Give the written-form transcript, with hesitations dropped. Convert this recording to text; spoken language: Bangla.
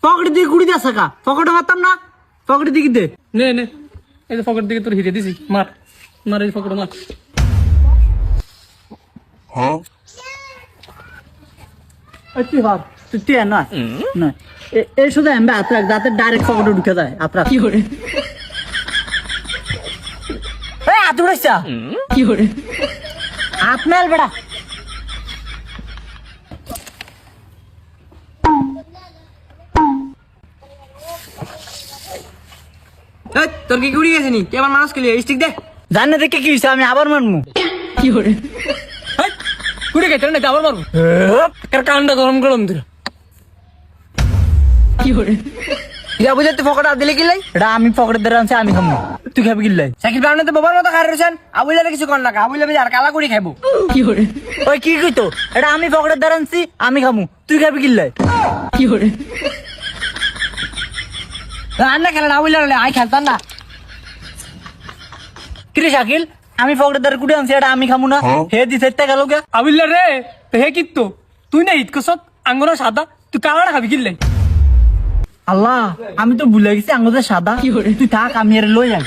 পকেট দিকে কুড়ি দিয়ে থাকা পকেটে মারতাম না পকেট দিকে দে নে নে এই যে পকেট দিকে তোর হিরে দিছি মার মার এই পকেটে মার তুই ভাব তুই না না এই শুধু এমবে আত্রা যাতে ডাইরেক্ট পকেটে ঢুকে যায় আত্রা কি করে এই আতুড়াইছা কি করে আপনার বেড়া তোর কি কুড়ি গেছে নি কে আমার মানুষ খেলি স্টিক দে জানে দেখে কি হইছে আমি আবার মারমু কি করে কুড়ি গেছে না আবার মারবো কানটা গরম গরম দিল কি করে ইয়া বুঝে তুই পকেট আর দিলে কি লাই এটা আমি পকেটে ধরে আনছি আমি খামু তুই খাবি কি লাই সাইকেল বানাতে বাবার মতো খাই রয়েছেন আবুলারে কিছু কর না আবুলা আর কালা কুড়ি খাইবো কি করে ওই কি কইতো এটা আমি পকেটে ধরে আনছি আমি খামু তুই খাবি কি লাই কি করে রান্না খেলেন আবুলারে আই খেলতাম না কিরে শাকিল আমি পকেটে ধরে কুড়ি আনছি এটা আমি খামু না হে দিছে গেল গে আবুল্লা রে হে কিত্তো তুই না ঈদ কসত আঙ্গুরা সাদা তুই কালাটা খাবি কিনলে আল্লাহ আমি তো ভুলে গেছি আঙ্গুদের সাদা তুই থাক আমি এর লই যাই